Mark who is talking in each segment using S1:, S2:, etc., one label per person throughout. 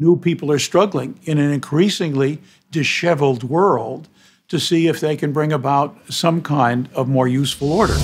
S1: New people are struggling in an increasingly disheveled world to see if they can bring about some kind of more useful order.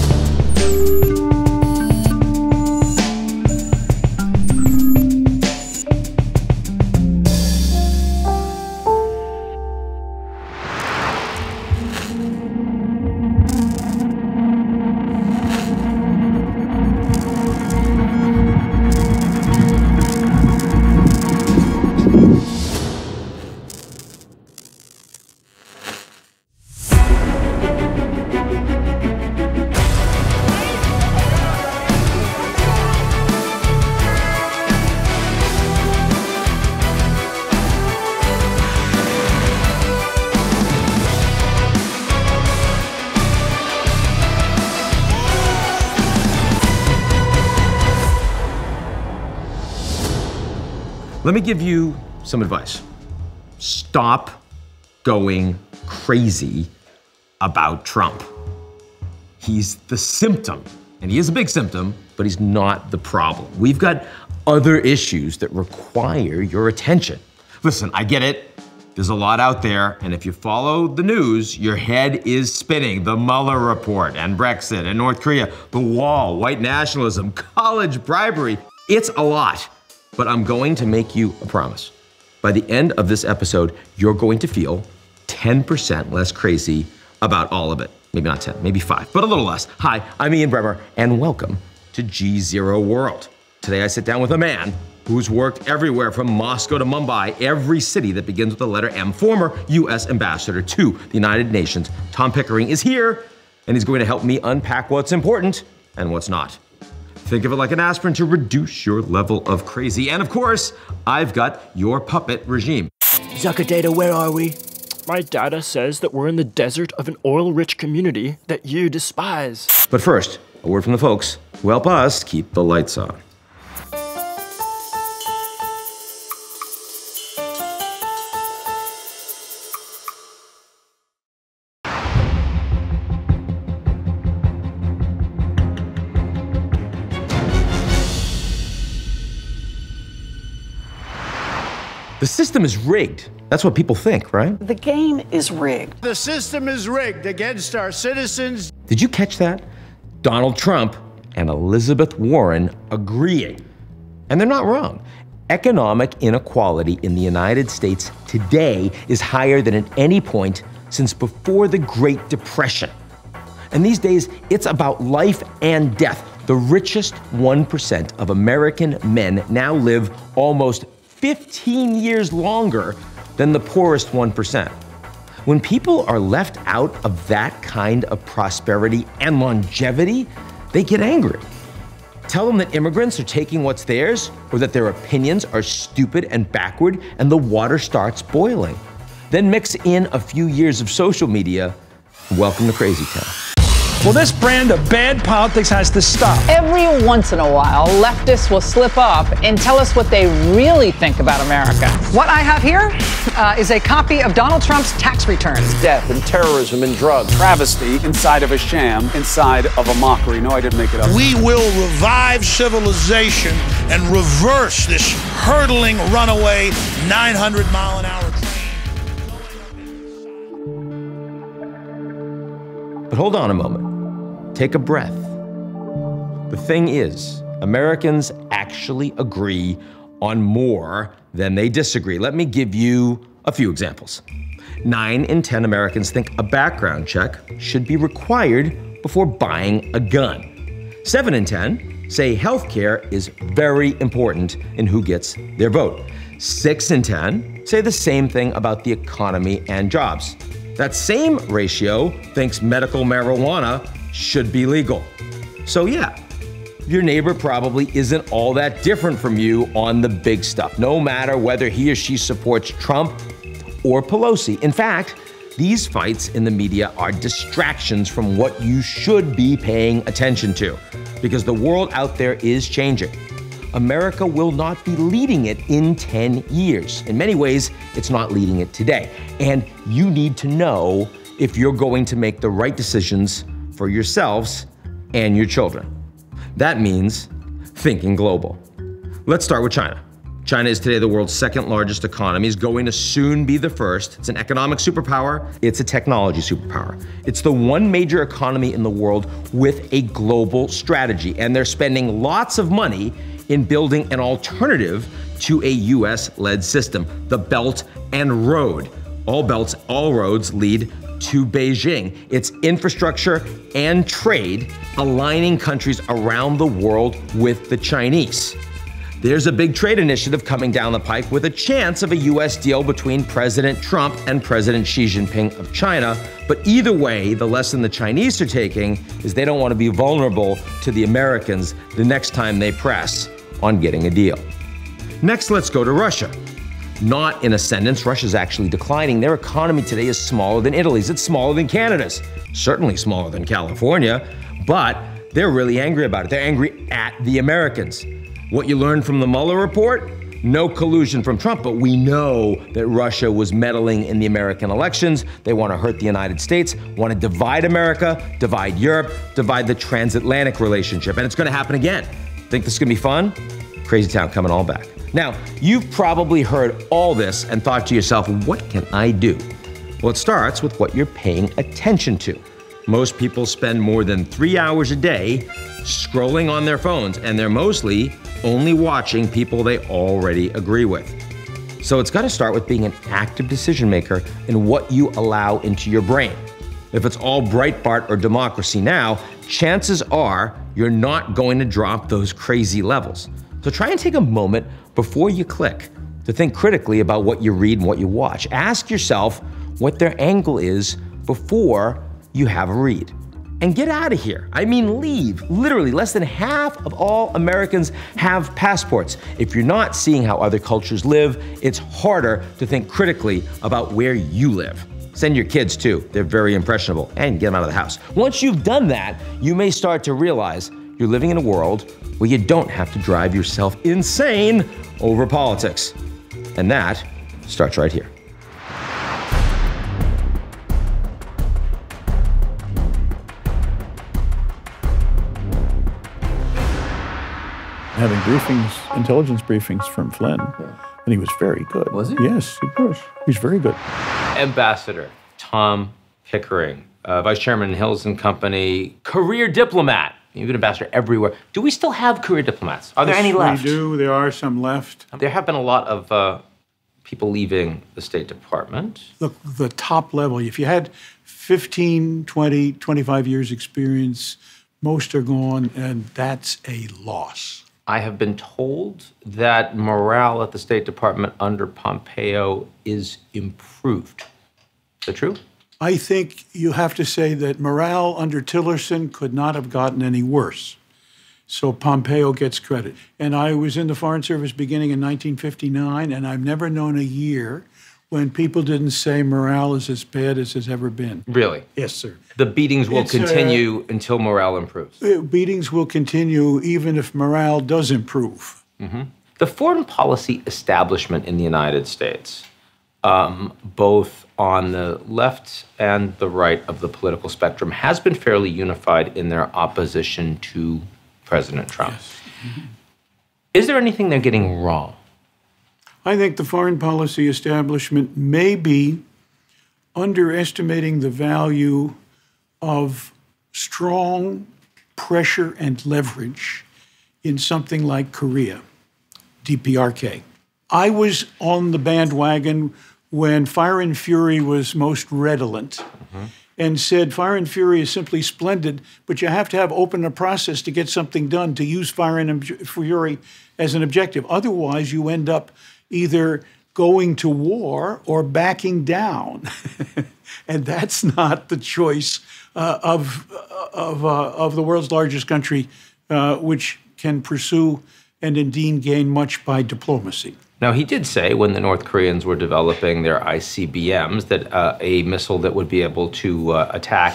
S2: Let me give you some advice. Stop going crazy about Trump. He's the symptom, and he is a big symptom, but he's not the problem. We've got other issues that require your attention. Listen, I get it. There's a lot out there, and if you follow the news, your head is spinning. The Mueller report, and Brexit, and North Korea, the wall, white nationalism, college bribery. It's a lot. But I'm going to make you a promise. By the end of this episode, you're going to feel 10% less crazy about all of it. Maybe not 10, maybe 5, but a little less. Hi, I'm Ian Bremmer, and welcome to GZERO World. Today I sit down with a man who's worked everywhere from Moscow to Mumbai, every city that begins with the letter M. Former US Ambassador to the United Nations, Tom Pickering, is here, and he's going to help me unpack what's important and what's not. Think of it like an aspirin to reduce your level of crazy. And of course, I've got your puppet regime.
S3: Zucker Data, where are we? My data says that we're in the desert of an oil-rich community that you despise.
S2: But first, a word from the folks who help us keep the lights on. The system is rigged. That's what people think, right?
S4: The game is rigged.
S5: The system is rigged against our citizens.
S2: Did you catch that? Donald Trump and Elizabeth Warren agreeing. And they're not wrong. Economic inequality in the United States today is higher than at any point since before the Great Depression. And these days, it's about life and death. The richest 1% of American men now live almost 15 years longer than the poorest 1%. When people are left out of that kind of prosperity and longevity, they get angry. Tell them that immigrants are taking what's theirs, or that their opinions are stupid and backward, and the water starts boiling. Then mix in a few years of social media, and welcome to Crazy Town.
S6: Well, this brand of bad politics has to stop.
S4: Every once in a while, leftists will slip up and tell us what they really think about America.
S7: What I have here is a copy of Donald Trump's tax returns.
S8: Death and terrorism and drugs. Travesty inside of a sham, inside of a mockery. No, I didn't make it up.
S9: We will revive civilization and reverse this hurtling, runaway, 900-mile-an-hour train.
S2: But hold on a moment. Take a breath. The thing is, Americans actually agree on more than they disagree. Let me give you a few examples. 9 in 10 Americans think a background check should be required before buying a gun. 7 in 10 say healthcare is very important in who gets their vote. 6 in 10 say the same thing about the economy and jobs. That same ratio thinks medical marijuana should be legal. So yeah, your neighbor probably isn't all that different from you on the big stuff, no matter whether he or she supports Trump or Pelosi. In fact, these fights in the media are distractions from what you should be paying attention to, because the world out there is changing. America will not be leading it in 10 years. In many ways, it's not leading it today. And you need to know if you're going to make the right decisions for yourselves and your children. That means thinking global. Let's start with China. China is today the world's second largest economy, is going to soon be the first. It's an economic superpower. It's a technology superpower. It's the one major economy in the world with a global strategy, and they're spending lots of money in building an alternative to a US-led system, the Belt and Road. All belts, all roads lead to Beijing. It's infrastructure and trade aligning countries around the world with the Chinese. There's a big trade initiative coming down the pike with a chance of a US deal between President Trump and President Xi Jinping of China. But either way, the lesson the Chinese are taking is they don't want to be vulnerable to the Americans the next time they press on getting a deal. Next, let's go to Russia. Not in ascendance, Russia's actually declining. Their economy today is smaller than Italy's. It's smaller than Canada's, certainly smaller than California, but they're really angry about it. They're angry at the Americans. What you learned from the Mueller report? No collusion from Trump, but we know that Russia was meddling in the American elections. They want to hurt the United States, want to divide America, divide Europe, divide the transatlantic relationship, and it's going to happen again. Think this is going to be fun? Crazy town coming all back. Now, you've probably heard all this and thought to yourself, what can I do? Well, it starts with what you're paying attention to. Most people spend more than 3 hours a day scrolling on their phones, and they're mostly only watching people they already agree with. So it's got to start with being an active decision maker in what you allow into your brain. If it's all Breitbart or Democracy Now!, chances are you're not going to drop those crazy levels. So try and take a moment before you click to think critically about what you read and what you watch. Ask yourself what their angle is before you have a read. And get out of here. I mean, leave. Literally, less than half of all Americans have passports. If you're not seeing how other cultures live, it's harder to think critically about where you live. Send your kids too. They're very impressionable, and get them out of the house. Once you've done that, you may start to realize you're living in a world where you don't have to drive yourself insane over politics. And that starts right here.
S1: Having briefings, intelligence briefings from Flynn, and he was very good. Was he? Yes, he was. He's very good.
S2: Ambassador Tom Pickering, Vice Chairman in Hills and Company, career diplomat. You've been ambassador everywhere. Do we still have career diplomats? Are there any left?
S1: We do. There are some left.
S2: There have been a lot of people leaving the State Department.
S1: Look, the top level, if you had 15, 20, 25 years experience, most are gone, and that's a loss.
S2: I have been told that morale at the State Department under Pompeo is improved. Is that true?
S1: I think you have to say that morale under Tillerson could not have gotten any worse. So Pompeo gets credit. And I was in the Foreign Service beginning in 1959, and I've never known a year when people didn't say morale is as bad as it's ever been.
S2: Really?
S1: Yes, sir.
S2: The beatings will continue until morale improves.
S1: Beatings will continue even if morale does improve.
S2: Mm-hmm. The foreign policy establishment in the United States, both on the left and the right of the political spectrum, has been fairly unified in their opposition to President Trump. Yes. Mm-hmm. Is there anything they're getting wrong?
S1: I think the foreign policy establishment may be underestimating the value of strong pressure and leverage in something like Korea, DPRK. I was on the bandwagon when Fire and Fury was most redolent and said Fire and Fury is simply splendid, but you have to have open a process to get something done, to use Fire and Fury as an objective. Otherwise, you end up either going to war or backing down. And that's not the choice of the world's largest country, which can pursue and indeed gain much by diplomacy.
S2: Now, he did say when the North Koreans were developing their ICBMs that a missile that would be able to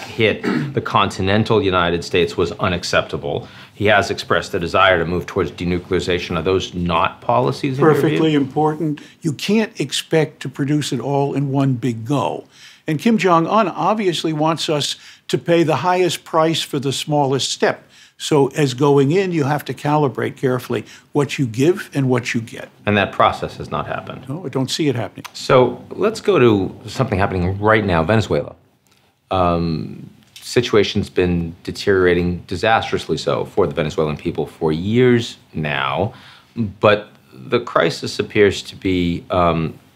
S2: hit the continental United States was unacceptable. He has expressed a desire to move towards denuclearization. Are those not policies in your view?
S1: Perfectly important. You can't expect to produce it all in one big go. And Kim Jong-un obviously wants us to pay the highest price for the smallest step. So as going in, you have to calibrate carefully what you give and what you get.
S2: And that process has not happened.
S1: No, I don't see it happening.
S2: So let's go to something happening right now, Venezuela. Situation's been deteriorating disastrously so for the Venezuelan people for years now, but the crisis appears to be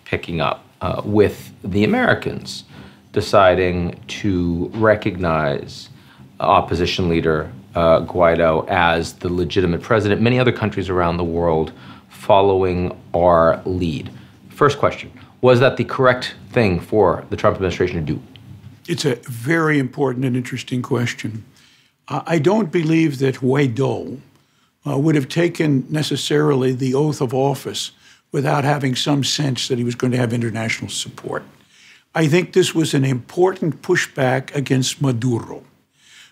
S2: picking up with the Americans deciding to recognize opposition leader Guaido as the legitimate president. Many other countries around the world following our lead. First question, was that the correct thing for the Trump administration to do?
S1: It's a very important and interesting question. I don't believe that Guaido would have taken necessarily the oath of office without having some sense that he was going to have international support. I think this was an important pushback against Maduro.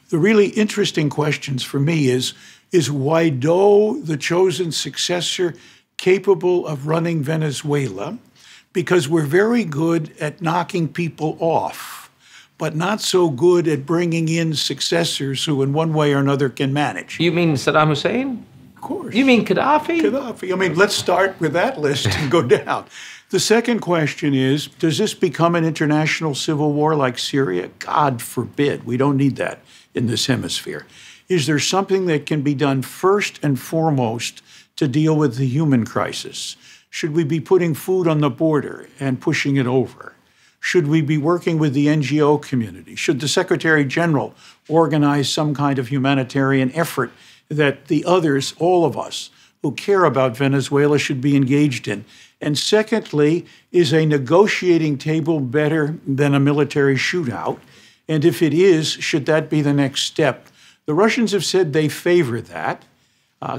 S1: The really interesting questions for me is Guaido the chosen successor capable of running Venezuela? Because we're very good at knocking people off, but not so good at bringing in successors who in one way or another can manage.
S2: You mean Saddam Hussein?
S1: Of course.
S2: You mean Gaddafi?
S1: Gaddafi. I mean, let's start with that list and go down. The second question is, does this become an international civil war like Syria? God forbid. We don't need that in this hemisphere. Is there something that can be done first and foremost to deal with the human crisis? Should we be putting food on the border and pushing it over? Should we be working with the NGO community? Should the Secretary General organize some kind of humanitarian effort that the others, all of us who care about Venezuela, should be engaged in? And secondly, is a negotiating table better than a military shootout? And if it is, should that be the next step? The Russians have said they favor that,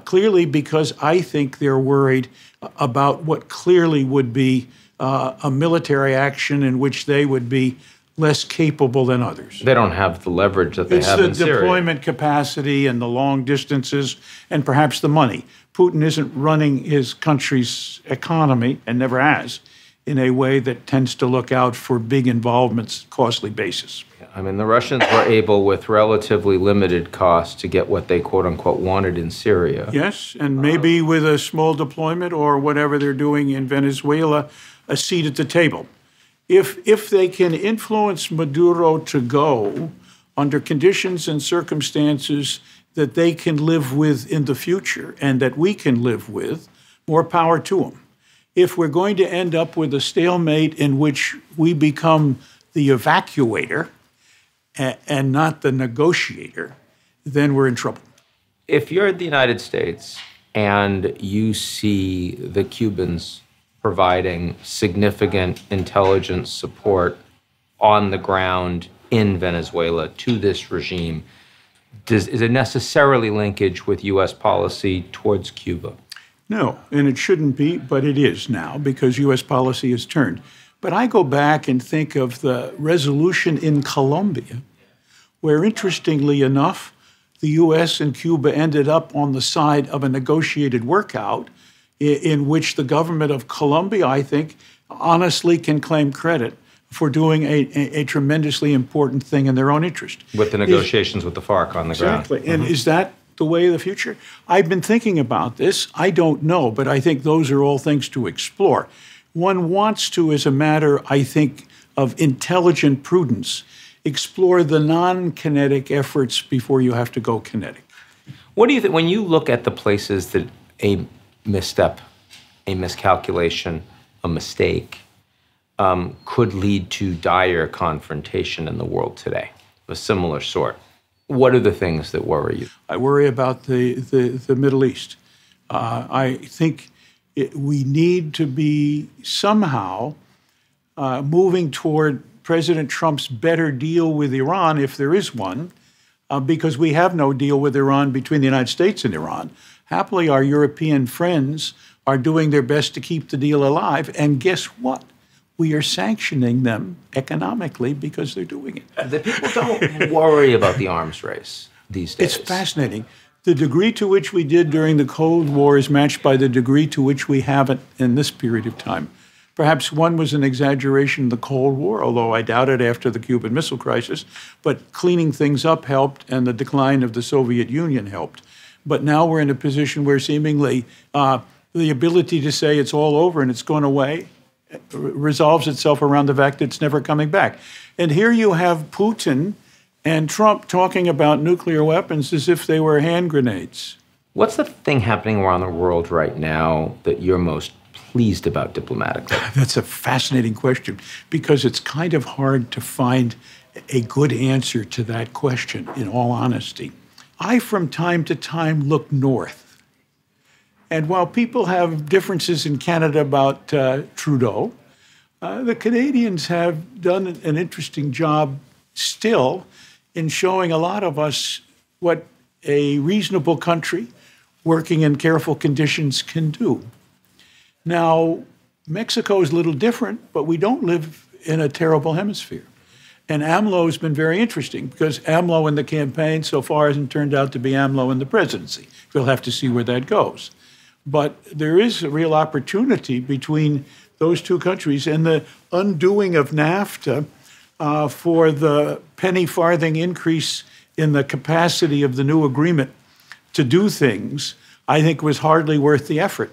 S1: clearly because I think they're worried about what clearly would be a military action in which they would be less capable than others.
S2: They don't have the leverage that they have in Syria.
S1: It's the deployment capacity and the long distances and perhaps the money. Putin isn't running his country's economy, and never has, in a way that tends to look out for big involvements, costly basis.
S2: I mean, the Russians were able, with relatively limited cost, to get what they quote-unquote wanted in Syria.
S1: Yes, and maybe with a small deployment or whatever they're doing in Venezuela, a seat at the table. If they can influence Maduro to go under conditions and circumstances that they can live with in the future and that we can live with, more power to them. If we're going to end up with a stalemate in which we become the evacuator and not the negotiator, then we're in trouble.
S2: If you're in the United States and you see the Cubans providing significant intelligence support on the ground in Venezuela to this regime, is it necessarily linkage with U.S. policy towards Cuba?
S1: No, and it shouldn't be, but it is now because U.S. policy has turned. But I go back and think of the resolution in Colombia, where interestingly enough, the U.S. and Cuba ended up on the side of a negotiated workout in which the government of Colombia, I think, honestly can claim credit for doing a tremendously important thing in their own interest.
S2: With the negotiations with the FARC on the ground.
S1: Exactly. And is that the way of the future? I've been thinking about this. I don't know, but I think those are all things to explore. One wants to, as a matter, I think, of intelligent prudence, explore the non-kinetic efforts before you have to go kinetic.
S2: What do you think, when you look at the places that a misstep, a miscalculation, a mistake could lead to dire confrontation in the world today, of a similar sort? What are the things that worry you?
S1: I worry about the Middle East. I think we need to be somehow moving toward President Trump's better deal with Iran, if there is one, because we have no deal with Iran between the United States and Iran. Happily, our European friends are doing their best to keep the deal alive. And guess what? We are sanctioning them economically because they're doing it.
S2: The people don't worry about the arms race these days.
S1: It's fascinating. The degree to which we did during the Cold War is matched by the degree to which we haven't in this period of time. Perhaps one was an exaggeration of the Cold War, although I doubt it after the Cuban Missile Crisis. But cleaning things up helped, and the decline of the Soviet Union helped. But now we're in a position where seemingly the ability to say it's all over and it's gone away resolves itself around the fact that it's never coming back. And here you have Putin and Trump talking about nuclear weapons as if they were hand grenades.
S2: What's the thing happening around the world right now that you're most pleased about diplomatically?
S1: That's a fascinating question, because it's kind of hard to find a good answer to that question, in all honesty. I, from time to time, look north. And while people have differences in Canada about Trudeau, the Canadians have done an interesting job still in showing a lot of us what a reasonable country working in careful conditions can do. Now, Mexico is a little different, but we don't live in a terrible hemisphere. And AMLO has been very interesting, because AMLO in the campaign so far hasn't turned out to be AMLO in the presidency. We'll have to see where that goes. But there is a real opportunity between those two countries, and the undoing of NAFTA for the penny farthing increase in the capacity of the new agreement to do things, I think was hardly worth the effort.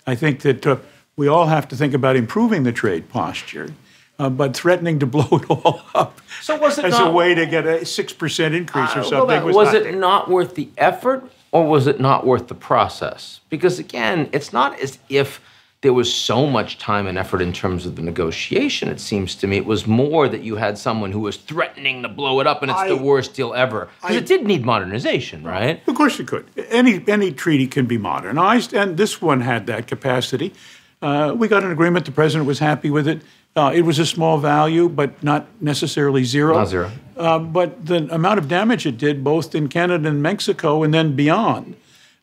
S1: I think that we all have to think about improving the trade posture, but threatening to blow it all up as a way to get a 6% increase or something
S2: was it not worth the effort, or was it not worth the process? Because again, it's not as if there was so much time and effort in terms of the negotiation, it seems to me. It was more that you had someone who was threatening to blow it up, and it's the worst deal ever. Because it did need modernization, right?
S1: Of course it could. Any treaty can be modernized, and this one had that capacity. We got an agreement. The president was happy with it. It was a small value, but not necessarily zero.
S2: Not zero.
S1: But the amount of damage it did, both in Canada and Mexico and then beyond,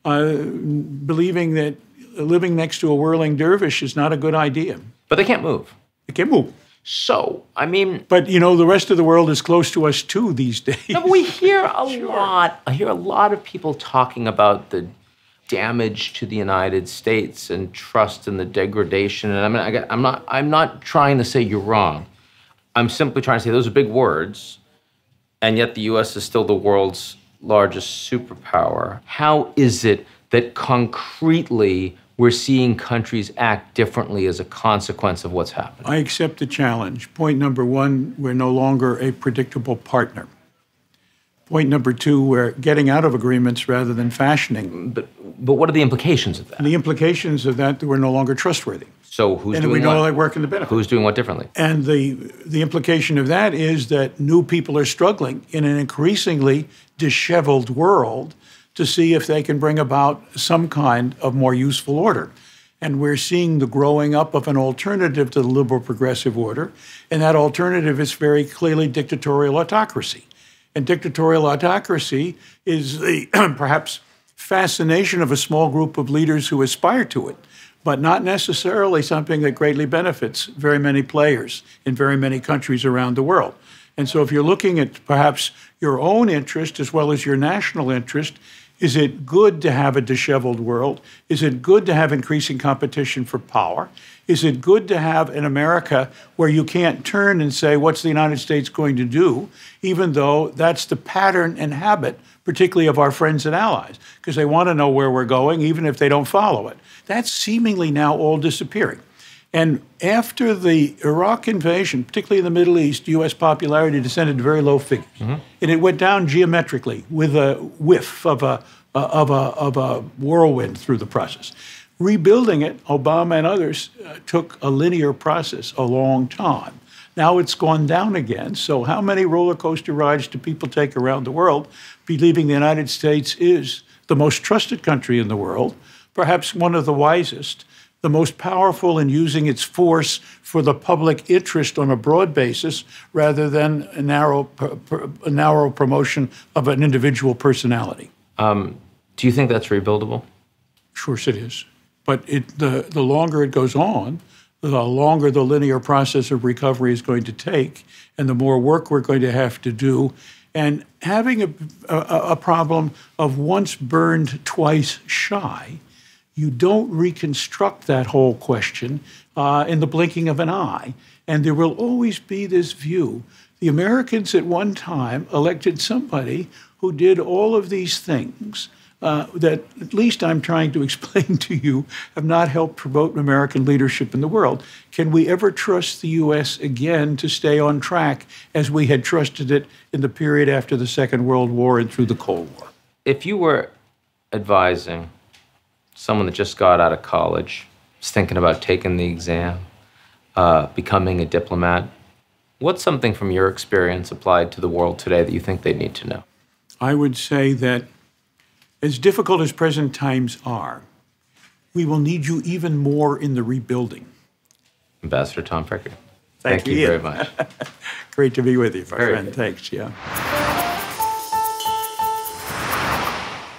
S1: believing that living next to a whirling dervish is not a good idea.
S2: But they can't move.
S1: They can't move.
S2: So, I mean...
S1: But, you know, the rest of the world is close to us, too, these days.
S2: No, but we hear a lot. I hear a lot of people talking about the damage to the United States and trust and the degradation. And I mean, I'm not trying to say you're wrong. I'm simply trying to say those are big words, and yet the U.S. is still the world's largest superpower. How is it that concretely we're seeing countries act differently as a consequence of what's happening?
S1: I accept the challenge. Point number one, we're no longer a predictable partner. Point number two, we're getting out of agreements rather than fashioning.
S2: But what are the implications of that?
S1: And the implications of that we're no longer trusworthy.
S2: So who's doing what?
S1: And we no longer work in the benefit.
S2: Who's doing what differently?
S1: And the implication of that is that new people are struggling in an increasingly disheveled world to see if they can bring about some kind of more useful order. And we're seeing the growing up of an alternative to the liberal progressive order, and that alternative is very clearly dictatorial autocracy. And dictatorial autocracy is the perhaps fascination of a small group of leaders who aspire to it, but not necessarily something that greatly benefits very many players in very many countries around the world. And so if you're looking at perhaps your own interest as well as your national interest, is it good to have a disheveled world? Is it good to have increasing competition for power? Is it good to have an America where you can't turn and say, what's the United States going to do, even though that's the pattern and habit, particularly of our friends and allies, because they want to know where we're going, even if they don't follow it. That's seemingly now all disappearing. And after the Iraq invasion, particularly in the Middle East, U.S. popularity descended to very low figures. Mm-hmm. And it went down geometrically with a whiff of a whirlwind through the process. Rebuilding it, Obama and others took a linear process, a long time. Now it's gone down again. So how many roller coaster rides do people take around the world, believing the United States is the most trusted country in the world, perhaps one of the wisest, the most powerful in using its force for the public interest on a broad basis rather than a narrow promotion of an individual personality?
S2: Do you think that's rebuildable?
S1: Of course it is. But the longer it goes on, the longer the linear process of recovery is going to take, and the more work we're going to have to do. And having a problem of once burned, twice shy, You don't reconstruct that whole question in the blinking of an eye. And there will always be this view. The Americans at one time elected somebody who did all of these things that, at least I'm trying to explain to you, have not helped promote American leadership in the world. Can we ever trust the U.S. again to stay on track as we had trusted it in the period after the Second World War and through the Cold War?
S2: If you were advising someone that just got out of college, is thinking about taking the exam, becoming a diplomat, what's something from your experience applied to the world today that you think they need to know?
S1: I would say that as difficult as present times are, we will need you even more in the rebuilding.
S2: Ambassador Tom Pickering.
S1: Thank
S2: you very much.
S1: Great to be with you, my friend.
S2: Good.
S1: Thanks, yeah.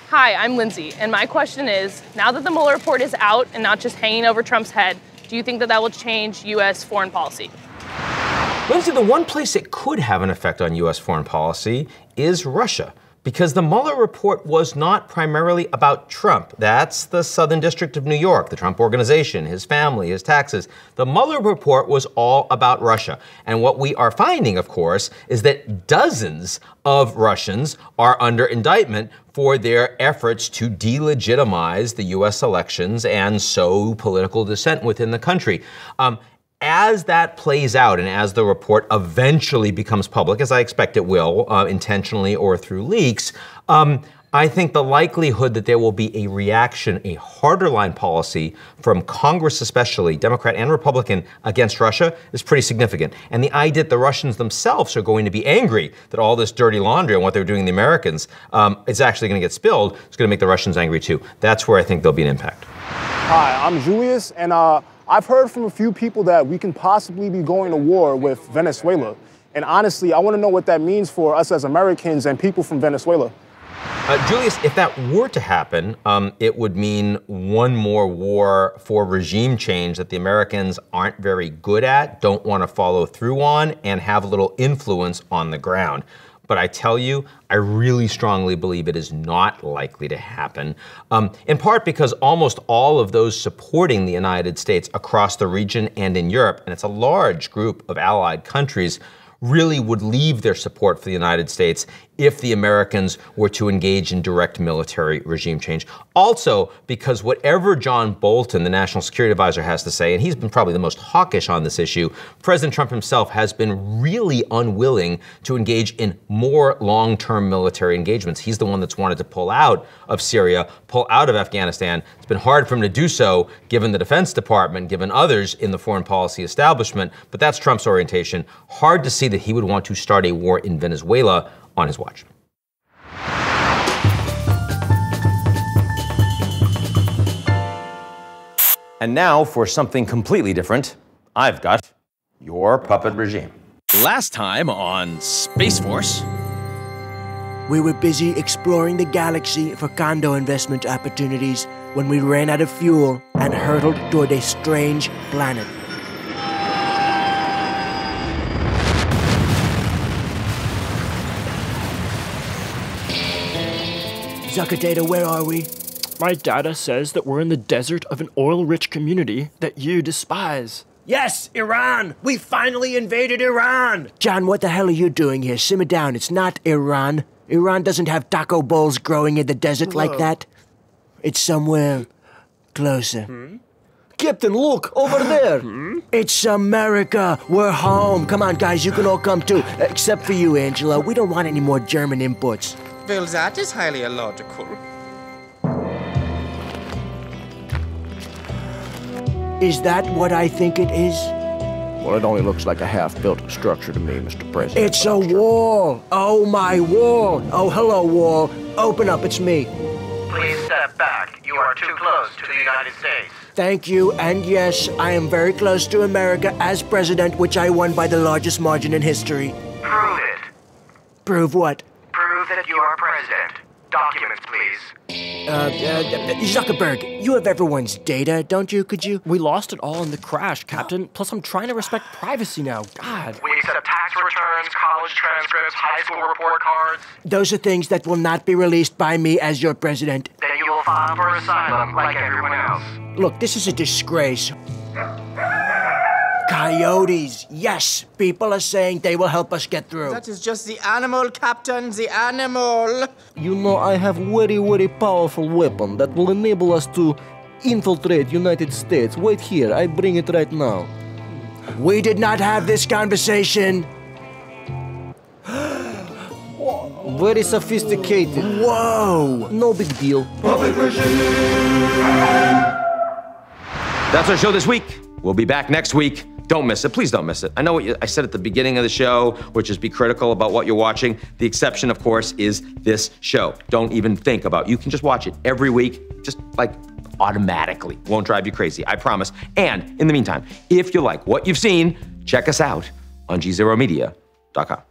S10: Hi, I'm Lindsay, and my question is, now that the Mueller report is out and not just hanging over Trump's head, do you think that that will change U.S. foreign policy?
S2: Lindsay, the one place it could have an effect on U.S. foreign policy is Russia, because the Mueller report was not primarily about Trump. That's the Southern District of New York, the Trump Organization, his family, his taxes. The Mueller report was all about Russia. And what we are finding, of course, is that dozens of Russians are under indictment for their efforts to delegitimize the U.S. elections and sow political dissent within the country. As that plays out and as the report eventually becomes public, as I expect it will, intentionally or through leaks, I think the likelihood that there will be a reaction, a harder line policy from Congress especially, Democrat and Republican, against Russia is pretty significant. And the idea that the Russians themselves are going to be angry that all this dirty laundry and what they're doing to the Americans is actually going to get spilled, it's going to make the Russians angry too. That's where I think there'll be an impact.
S11: Hi, I'm Julius, and I've heard from a few people that we can possibly be going to war with Venezuela. And honestly, I want to know what that means for us as Americans and people from Venezuela.
S2: Julius, if that were to happen, it would mean one more war for regime change that the Americans aren't very good at, don't want to follow through on, and have little influence on the ground. But I tell you, I really strongly believe it is not likely to happen, in part because almost all of those supporting the United States across the region and in Europe, and it's a large group of allied countries, really would leave their support for the United States if the Americans were to engage in direct military regime change. Also, because whatever John Bolton, the National Security Advisor, has to say, and he's been probably the most hawkish on this issue, President Trump himself has been really unwilling to engage in more long-term military engagements. He's the one that's wanted to pull out of Syria, pull out of Afghanistan. It's been hard for him to do so, given the Defense Department, given others in the foreign policy establishment, but that's Trump's orientation. Hard to see that he would want to start a war in Venezuela on his watch. And now for something completely different, I've got your puppet regime.
S12: Last time on Space Force,
S13: we were busy exploring the galaxy for condo investment opportunities when we ran out of fuel and hurtled toward a strange planet. Zucker Data, where are we?
S3: My data says that we're in the desert of an oil-rich community that you despise.
S13: Yes, Iran! We finally invaded Iran! John, what the hell are you doing here? Simmer down, it's not Iran. Iran doesn't have taco bowls growing in the desert like that. It's somewhere closer.
S14: Captain, look, over there.
S13: It's America. We're home. Come on, guys, you can all come too. Except for you, Angela. We don't want any more German inputs.
S15: Well, that is highly illogical.
S13: Is that what I think it is?
S14: Well, it only looks like a half-built structure to me, Mr. President.
S13: It's a wall. Oh, my wall. Oh, hello, wall. Open up, it's me.
S16: Please step back. You are too close to the United States.
S13: Thank you, and yes, I am very close to America as president, which I won by the largest margin in history.
S16: Prove it.
S13: Prove what?
S16: Prove that you are president. Documents, please.
S13: Zuckerberg, you have everyone's data, don't you? Could you?
S3: We lost it all in the crash, Captain. Plus, I'm trying to respect privacy now. God.
S16: We accept tax returns, college transcripts, high school report cards.
S13: Those are things that will not be released by me as your president.
S16: Then you will file for asylum like everyone else.
S13: Look, this is a disgrace. Coyotes, yes! People are saying they will help us get through.
S15: That is just the animal, Captain, the animal.
S17: You know, I have very, very powerful weapon that will enable us to infiltrate United States. Wait here, I bring it right now.
S13: We did not have this conversation.
S17: Very sophisticated.
S13: Whoa!
S17: No big deal.
S2: That's our show this week. We'll be back next week. Don't miss it. Please don't miss it. I know what I said at the beginning of the show, which is be critical about what you're watching. The exception, of course, is this show. Don't even think about it. You can just watch it every week, just like automatically. Won't drive you crazy, I promise. And in the meantime, if you like what you've seen, check us out on GZEROmedia.com.